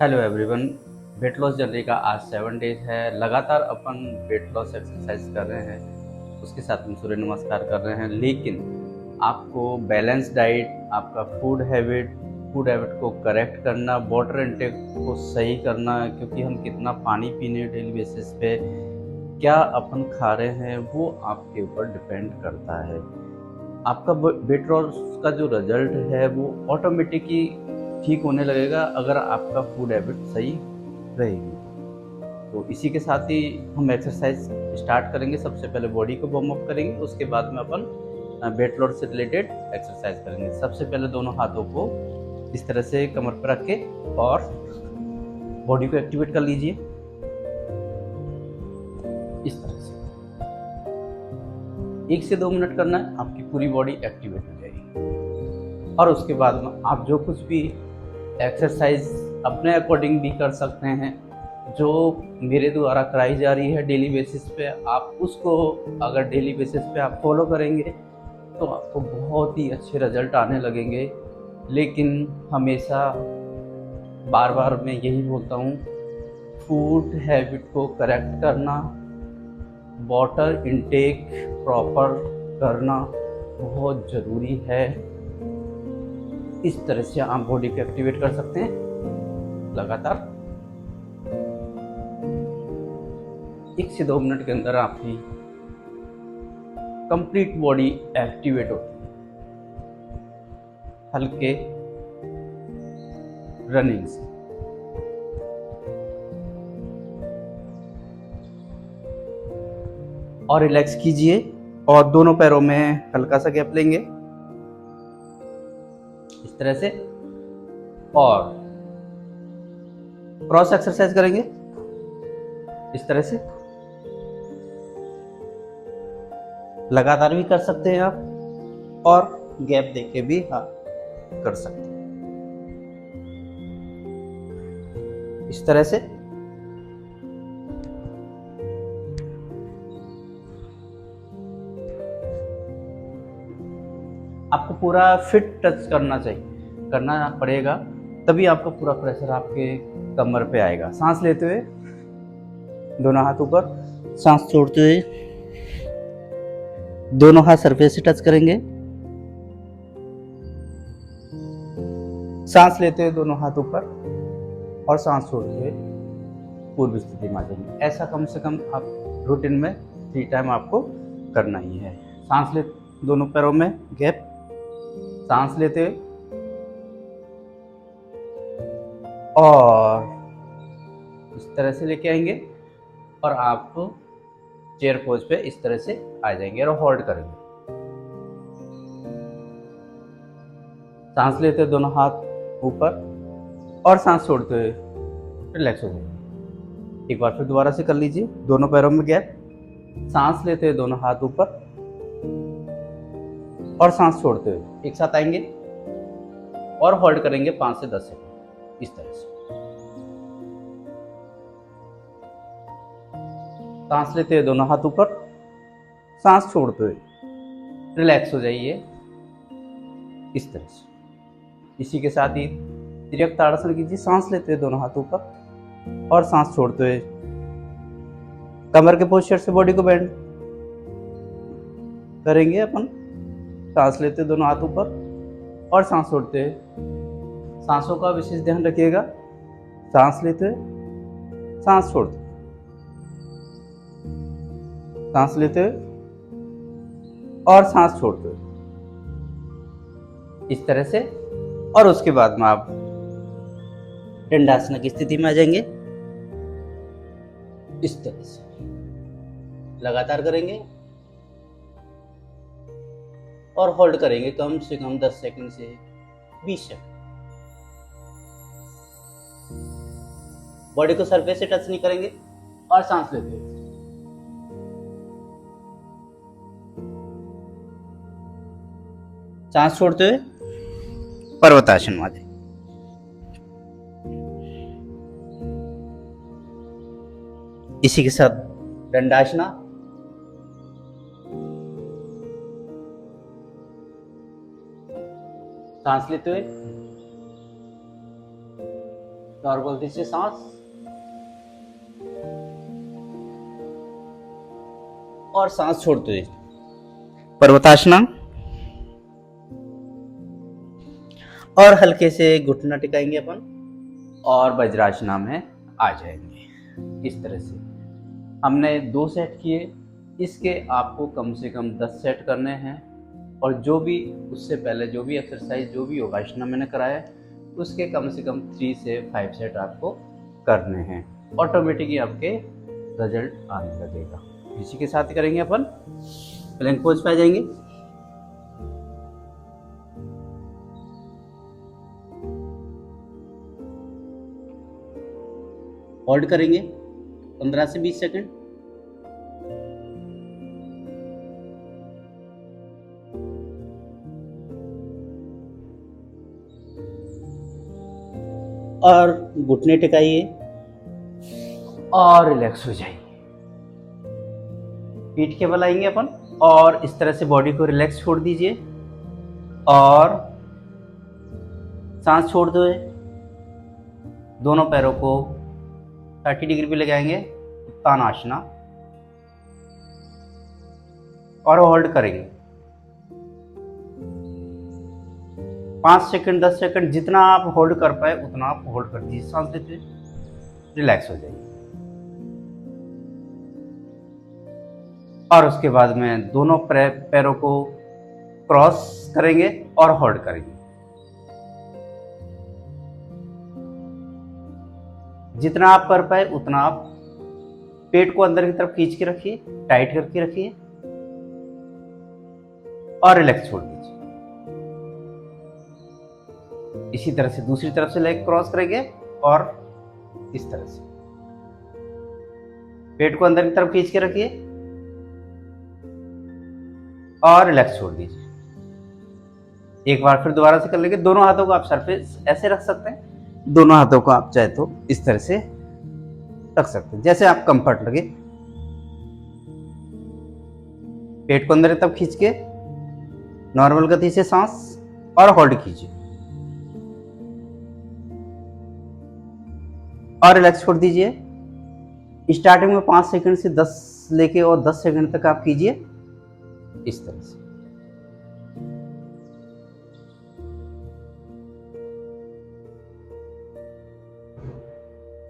Hello everyone. Weight loss journey का आज 7 days है। लगातार अपन वेट लॉस एक्सरसाइज कर रहे हैं, उसके साथ में सूर्य नमस्कार कर रहे हैं, लेकिन आपको बैलेंस डाइट, आपका फूड हैबिट को करेक्ट करना, वाटर इनटेक को सही करना, क्योंकि हम कितना पानी पीने डेली बेसिस पे, क्या अपन खा रहे हैं, वो आपके ऊपर डिपेंड करता है। आपका वेट लॉस का जो रिजल्ट है वो ऑटोमेटिकली ठीक होने लगेगा अगर आपका फूड हैबिट सही रहेगी। तो इसी के साथ ही हम एक्सरसाइज स्टार्ट करेंगे। सबसे पहले बॉडी को वार्म अप करेंगे, उसके बाद में अपन वेट लॉस से रिलेटेड एक्सरसाइज करेंगे। सबसे पहले दोनों हाथों को इस तरह से कमर पर रख के और बॉडी को एक्टिवेट कर लीजिए इस तरह से। 1 से 2 मिनट करना है, आपकी पूरी बॉडी एक्टिवेट हो जाएगी। और उसके बाद में आप जो कुछ भी एक्सरसाइज अपने अकॉर्डिंग भी कर सकते हैं, जो मेरे द्वारा कराई जा रही है डेली बेसिस पे, आप उसको अगर डेली बेसिस पे आप फॉलो करेंगे तो आपको बहुत ही अच्छे रिजल्ट आने लगेंगे। लेकिन हमेशा बार बार मैं यही बोलता हूँ, फूड हैबिट को करेक्ट करना, वाटर इनटेक प्रॉपर करना बहुत ज़रूरी है। इस तरह से आप बॉडी को एक्टिवेट कर सकते हैं। लगातार 1 से 2 मिनट के अंदर आपकी कंप्लीट बॉडी एक्टिवेट होती है हल्के रनिंग से। और रिलैक्स कीजिए और दोनों पैरों में हल्का सा गैप लेंगे इस तरह से, और क्रॉस एक्सरसाइज करेंगे इस तरह से। लगातार भी कर सकते हैं आप, और गैप देके भी आप कर सकते हैं इस तरह से। आपको पूरा फिट टच करना पड़ेगा, तभी आपका पूरा प्रेशर आपके कमर पे आएगा। सांस लेते हुए दोनों हाथ ऊपर, सांस छोड़ते हुए दोनों हाथ सरफेस से टच करेंगे। सांस लेते हुए दोनों हाथ ऊपर और सांस छोड़ते हुए पूर्व स्थिति में आ जाएंगे। ऐसा कम से कम आप रूटीन में 3 टाइम आपको करना ही है। सांस ले, दोनों पैरों में गैप, सांस लेते हुए और इस तरह से लेके आएंगे, और आप चेयर पोज पे इस तरह से आ जाएंगे और होल्ड करेंगे। सांस लेते हुए दोनों हाथ ऊपर और सांस छोड़ते हुए रिलैक्स हो जाएंगे। एक बार फिर दोबारा से कर लीजिए। दोनों पैरों में गैप, सांस लेते हुए दोनों हाथ ऊपर और सांस छोड़ते हुए एक साथ आएंगे और होल्ड करेंगे 5 से 10 सेकंड इस तरह से। सांस लेते हुए दोनों हाथ ऊपर, सांस छोड़ते हुए रिलैक्स हो जाइए इस तरह से। इसी के साथ ही तिर्यक ताड़ासन कीजिए। सांस लेते हुए दोनों हाथ ऊपर और सांस छोड़ते हुए कमर के पोस्चर से बॉडी को बेंड करेंगे अपन। सांस लेते हुए दोनों हाथ ऊपर और सांस छोड़ते हुए, सांसों का विशेष ध्यान रखिएगा। सांस लेते हुए, सांस छोड़ते, सांस लेते हुए और सांस छोड़ते हुए इस तरह से। और उसके बाद में आप दंडासन की स्थिति में आ जाएंगे इस तरह से। लगातार करेंगे और होल्ड करेंगे कम से कम 10 सेकंड से 20 सेकंड। बॉडी को सरफेस से टच नहीं करेंगे और सांस लेते हुए, सांस छोड़ते हुए पर्वतासन में आ जाएंगे। इसी के साथ दंडासना, सांस लेते हुए नॉर्मल गति से सांस, और सांस छोड़ते हुए पर्वतासना, और हल्के से घुटना टिकाएंगे अपन और वज्रासना में आ जाएंगे। इस तरह से हमने 2 सेट किए, इसके आपको कम से कम 10 सेट करने हैं। और जो भी उससे पहले जो भी एक्सरसाइज, जो भी योगासना मैंने कराया उसके कम से कम 3 से 5 सेट आपको करने हैं। ऑटोमेटिकली आपके रिजल्ट आने लगेगा। इसी के साथ करेंगे अपन, प्लैंक पोज पे आ जाएंगे। होल्ड करेंगे 15 से 20 सेकंड। और घुटने टिकाइए और रिलैक्स हो जाइए। पीठ के बल आएंगे अपन और इस तरह से बॉडी को रिलैक्स छोड़ दीजिए और सांस छोड़ दो। दोनों पैरों को 30 डिग्री पे लगाएंगे, उत्तानासना, और होल्ड करेंगे 5 सेकंड 10 सेकंड, जितना आप होल्ड कर पाए उतना आप होल्ड कर दीजिए। सांस लेते रिलैक्स हो जाइए। और उसके बाद में दोनों पैरों को क्रॉस करेंगे और होल्ड करेंगे। जितना आप कर पाए उतना आप पेट को अंदर की तरफ खींच के रखिए, टाइट करके रखिए और रिलैक्स छोड़ दीजिए। इसी तरह से दूसरी तरफ से लेग क्रॉस करेंगे और इस तरह से पेट को अंदर की तरफ खींच के रखिए और रिलैक्स छोड़ दीजिए। एक बार फिर दोबारा से कर लेंगे। दोनों हाथों को आप सर पे ऐसे रख सकते हैं, दोनों हाथों को आप चाहे तो इस तरह से रख सकते हैं, जैसे आप कंफर्ट लगे। पेट को अंदर की तरफ खींच के नॉर्मल गति से सांस और होल्ड कीजिए और रिलैक्स छोड़ दीजिए। स्टार्टिंग में 5 सेकंड से 10 लेके और 10 सेकंड तक आप कीजिए इस तरह से।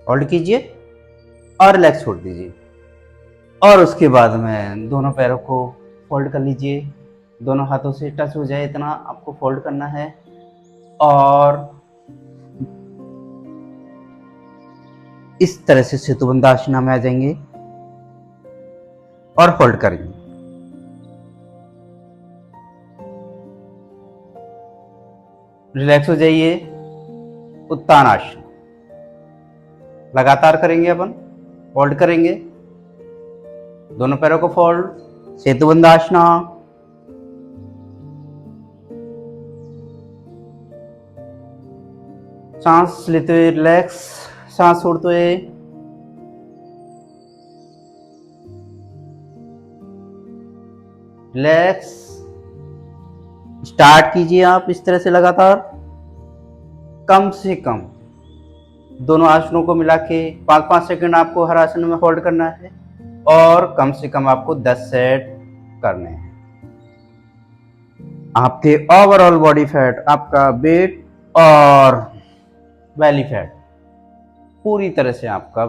होल्ड कीजिए और रिलैक्स छोड़ दीजिए। और उसके बाद में दोनों पैरों को फोल्ड कर लीजिए, दोनों हाथों से टच हो जाए इतना आपको फोल्ड करना है। और इस तरह से सेतुबंधासना में आ जाएंगे और होल्ड करेंगे। रिलैक्स हो जाइए। उत्तानासना लगातार करेंगे अपन, होल्ड करेंगे, दोनों पैरों को फोल्ड, सेतुबंधासना। सांस लेते हुए रिलैक्स, सांस छोड़ते हुए रिलैक्स। स्टार्ट कीजिए आप इस तरह से लगातार, कम से कम दोनों आसनों को मिला के 5-5 सेकंड आपको हर आसन में होल्ड करना है और कम से कम आपको 10 सेट करने हैं। आपके ओवरऑल बॉडी फैट, आपका वेट और बेली फैट पूरी तरह से आपका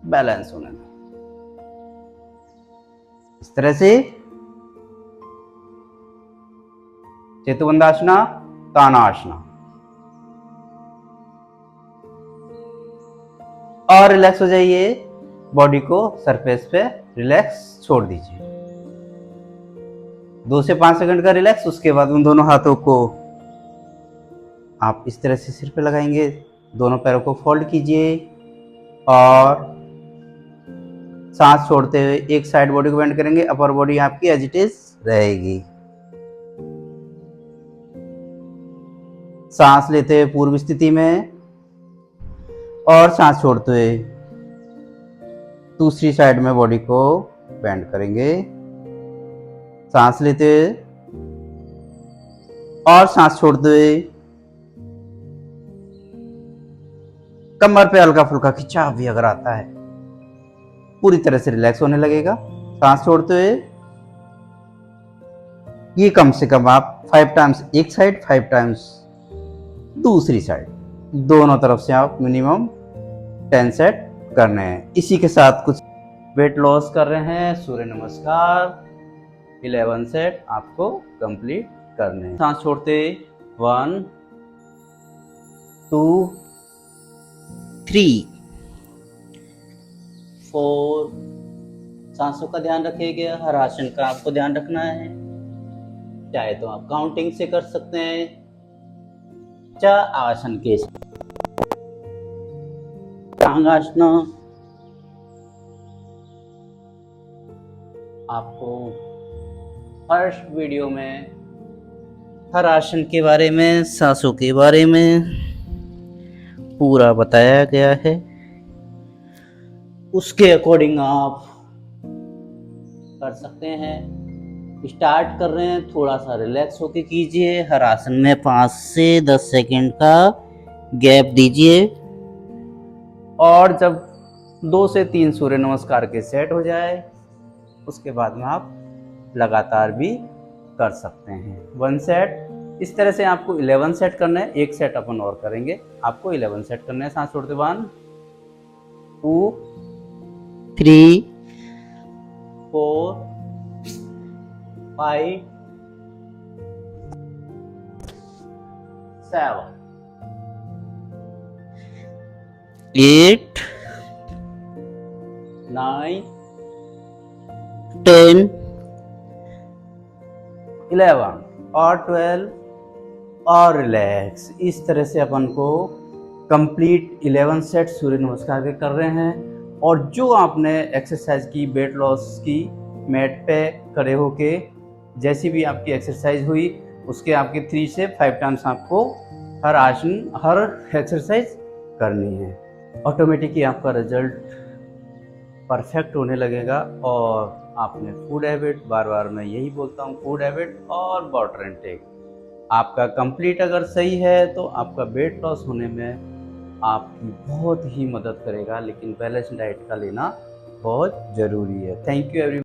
बैलेंस होने में। इस तरह से सेतुबंधासना, तानासना, और रिलैक्स हो जाइए। बॉडी को सरफेस पे रिलैक्स छोड़ दीजिए। 2 से 5 सेकंड का रिलैक्स। उसके बाद उन दोनों हाथों को आप इस तरह से सिर पे लगाएंगे, दोनों पैरों को फोल्ड कीजिए और सांस छोड़ते हुए एक साइड बॉडी को बेंड करेंगे, अपर बॉडी आपकी एज इट इज रहेगी। सांस लेते हुए पूर्व स्थिति में और सांस छोड़ते हुए दूसरी साइड में बॉडी को बेंड करेंगे। सांस लेते हुए और सांस छोड़ते हुए कमर पे हल्का फुल्का खिंचाव भी अगर आता है, पूरी तरह से रिलैक्स होने लगेगा। सांस छोड़ते हुए ये कम से कम आप 5 टाइम्स एक साइड, 5 टाइम्स दूसरी साइड, दोनों तरफ से आप मिनिमम 10 सेट करने हैं। इसी के साथ कुछ वेट लॉस कर रहे हैं, सूर्य नमस्कार 11 सेट आपको कंप्लीट करने हैं। सांस छोड़ते 1 2 3 4, सांसों का ध्यान रखिएगा। हर आसन का आपको ध्यान रखना है, चाहे तो आप काउंटिंग से कर सकते हैं, चाहे आसन के टांगासना। आपको फर्स्ट वीडियो में हर आसन के बारे में, सांसों के बारे में पूरा बताया गया है। उसके अकॉर्डिंग आप कर सकते हैं। स्टार्ट कर रहे हैं, थोड़ा सा रिलैक्स होके कीजिए। हर आसन में 5 से 10 सेकंड का गैप दीजिए, और जब 2 से 3 सूर्य नमस्कार के सेट हो जाए, उसके बाद में आप लगातार भी कर सकते हैं। 1 सेट इस तरह से आपको 11 सेट करना है। एक सेट अपन और करेंगे, आपको 11 सेट करना है। सांस छोड़ते 1 2 3 4 5 7 8 9 10 11 और 12 और रिलैक्स। इस तरह से अपन को कंप्लीट 11 सेट सूर्य नमस्कार के कर रहे हैं। और जो आपने एक्सरसाइज की वेट लॉस की, मैट पे खड़े होके जैसी भी आपकी एक्सरसाइज हुई, उसके आपके 3 से 5 टाइम्स आपको हर आसन, हर एक्सरसाइज करनी है। ऑटोमेटिकली आपका रिजल्ट परफेक्ट होने लगेगा। और आपने फूड हैबिट, बार बार मैं यही बोलता हूँ, फूड हैबिट और वाटर इनटेक आपका कंप्लीट अगर सही है तो आपका वेट लॉस होने में आपकी बहुत ही मदद करेगा। लेकिन बैलेंस डाइट का लेना बहुत ज़रूरी है। Thank you everyone.